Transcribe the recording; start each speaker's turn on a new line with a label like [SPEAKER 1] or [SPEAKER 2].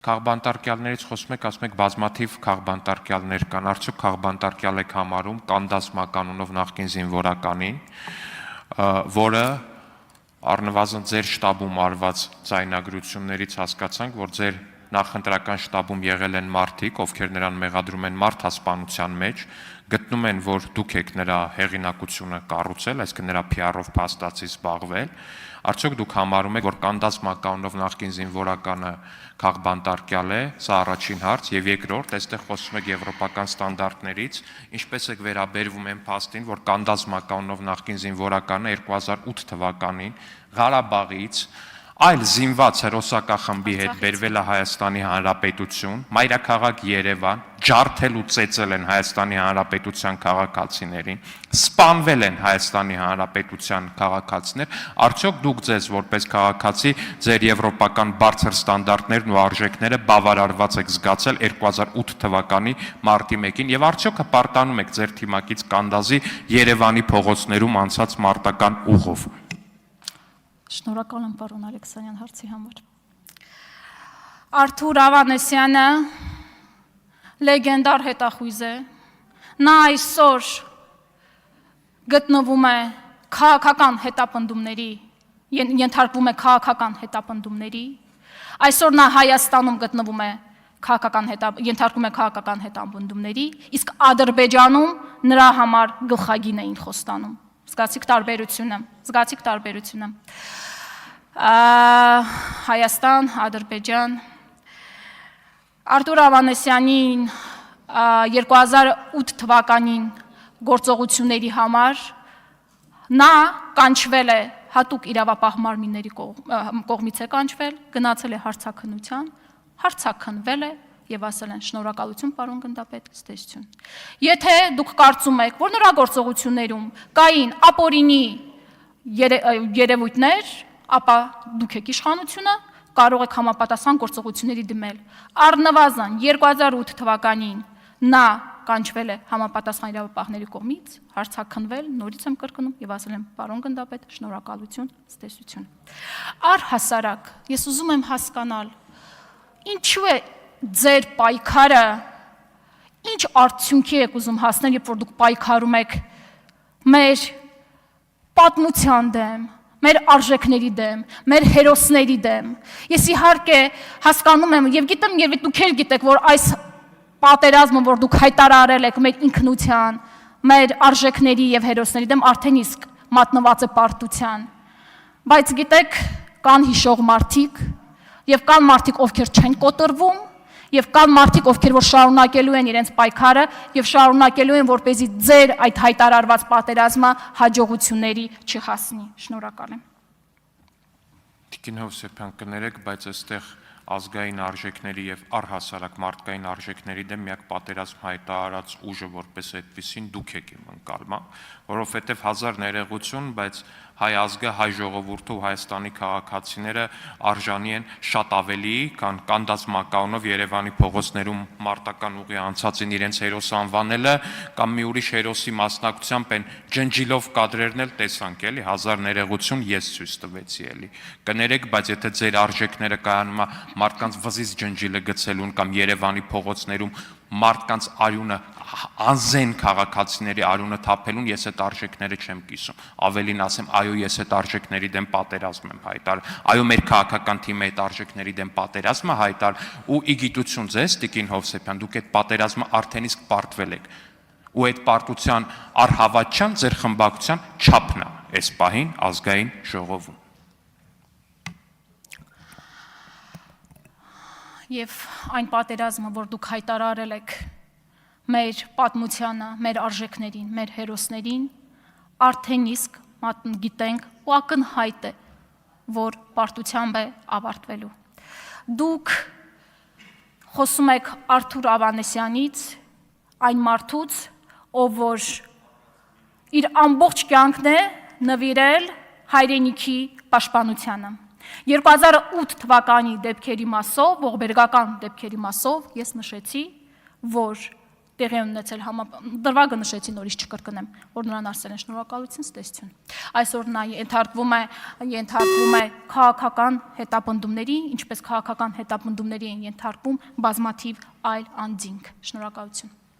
[SPEAKER 1] Քաղբանտարկյալներից խոսում եք, ասում եք բազմաթիվ քաղբանտարկյալներ կան, արդյոք քաղբանտարկյալ եք համարում Կանդասմա կանոնով նախկին զինվորականին, որը առնվազն ձեր շտաբում արված ձայնագրություններից հասկացանք, որ ձեր նախընտրական շտաբում եղել են մարդիկ, ովքեր նրան մեղադրում են մարդասպանության մեջ, գտնում են, որ դուք եք նրա հեղինակությունը կառուցել, այսինքն նրա PR-ով փաստացի զբաղվել, արդյոք դուք համարում եք, որ Կանդասմա կանոնով նախկին զինվորականը քաղբանտարկյալ է, սա առաջին հարց, եւ երկրորդ, այստեղ խոսում եք եվրոպական ստանդարտներից, ինչպես եք վերաբերվում այն փաստին, որ Կանդասմա կանոնով նախկին զինվորականը 2008 թվականին Ղարաբաղից այլ զինված հերոսակախմբի հետ բերվել է Հայաստանի Հանրապետություն, մայրաքաղաք Երևան, ջարդել ու ծեծել են Հայաստանի Հանրապետության քաղաքացիներին, սպանվել են Հայաստանի Հանրապետության քաղաքացիներ, արդյոք դուք ձեզ որպես քաղաքացի ձեր եվրոպական բարձր ստանդարտներն ու արժեքները բավարարված եք զգացել 2008 թվականի մարտի 1-ին եւ արդյոք հպարտանում եք ձեր թիմակից Կանդազի Երևանի փողոցներում անցած մարտական ուղով։
[SPEAKER 2] Շնորհակալ եմ պարոն Ալեքսանյան հարցի համար։ Արթուր Ավանեսյանը լեգենդար հետախույզ է, նա այսօր գտնվում է քաղաքական հետապնդումների, ենթարկվում է քաղաքական հետապնդումների, այսօր նա Հայաստանում գտնվում է ենթարկվում է քաղաքական հետապնդումների, իսկ Ադրբեջանում նրա համար գլխագին էին խոստանում։ Զգացիք տարբերությունը։ Հայաստան, Ադրբեջան, Արթուր Ավանեսյանին 2008 թվականին գործողությունների համար նա կանչվել է հատուկ իրավապահ մարմինների կողմից է կանչվել, գնացել է հարցաքննության, հարցաքննվել է եւ ասել են շնորհակալություն պարոն գնդապետ, ստեսություն։ Եթե դուք կարծում եք, որ նրա գործողություններում կային ապօրինի երևույթներ, ապա դուք եք իշխանությունը, կարող եք համապատասխան գործողությունների դիմել։ Առնվազն 2008 թվականին նա կանչվել է համապատասխան իրավապահների կողմից, հարցաքննվել, նորից եմ կրկնում եւ ասել եմ պարոն գնդապետ, շնորհակալություն, ստեսություն։ Առհասարակ, ես ուզում եմ հասկանալ, ինչու է ձեր պայքարը, ինչ արդյունքի եք ուզում հասնել, երբ որ դուք պայքարում եք մեր պատմության դեմ, մեր արժեքների դեմ, մեր հերոսների դեմ։ Ես իհարկե հասկանում եմ եւ գիտեմ, եւ դուք էլ գիտեք, որ այս պատերազմը, որ դուք հայտարարել եք մեր ինքնության, մեր արժեքների եւ հերոսների դեմ, արդեն իսկ մատնված է պարտության։ Բայց գիտեք, կան հիշող մարդիկ եւ կան մարդիկ, ովքեր չեն կոտրվում, եւ կան մարդիկ, ովքեր որ շարունակելու են իրենց պայքարը եւ շարունակելու են, որպեսզի ձեր այդ հայտարարված պատերազմը հաջողությունների չհասնի։ Շնորհակալ եմ։
[SPEAKER 1] Տիկին Հովսեփյան, կներեք, բայց այստեղ ազգային արժեքների եւ առհասարակ մարդկային արժեքների դեմ միակ պատերազմ հայտարարած ուժը որպես այդպեսին դուք եք իմ ընկալմա, որովհետեւ հազար ներողություն, բայց հայ ազգը, հայ ժողովուրդը ու Հայաստանի քաղաքացիները արժանի են շատ ավելի, քան Կանդասմա կանոնով Երևանի փողոցներում մարտական ուղի անցածին իրենց հերոս անվանելը կամ մի ուրիշ հերոսի մասնակցությամբ են ջնջիլով կադրերն էլ տեսանք, էլի, հազար ներողություն ես ցույց տվեցի, էլի։ Կներեք, բայց եթե ձեր արժեքները կայանում է մարդկանց վզից ջնջիլը գցելուն կամ Երևանի փողոցներում մարդկանց արյունը անզեն քաղաքացիների արյունը թափելուն, ես այդ արժեքները չեմ կիսում, ավելին ասեմ, այո, ես այդ արժեքների դեմ պատերազմ եմ հայտարարել, այո, մեր քաղաքական թիմը այդ արժեքների դեմ պատերազմը հայտարարել, ու ի գիտություն ձեզ, Տիկին Հովսեփյան, դուք այդ պատերազմը արդեն իսկ պարտվել եք, ու այդ պարտության առհավատչան ձեր խմբակցության չափն է այս պահին ազգային ժողովում։
[SPEAKER 2] Եվ այն պատերազմը, որ դուք հայտարարել եք մեր պատմությանը, մեր արժեքներին, մեր հերոսներին, արդեն իսկ գիտենք ու ակնհայտ է, որ պարտությամբ է ավարտվելու։ Դուք խոսում եք Արթուր Ավանեսյանից, այն մարդուց, ով որ իր ամբողջ կյանքն է նվիրել հայրենիքի պաշտպանությանը։ 2008 թվականի դեպքերի մասով, ողբերգական դեպքերի մասով ես նշեցի, որ տեղի են ունեցել դրվագը նշեցի, նորից չկրկնեմ, որ նրան ասել են շնորհակալություն, ստեսություն։ Այսօր նա ենթարկվում է քաղաքական հետապնդումների, ինչպես քաղաքական հետապնդումների են ենթարկվում բազմաթիվ այլ անձինք։ Շնորհակալություն։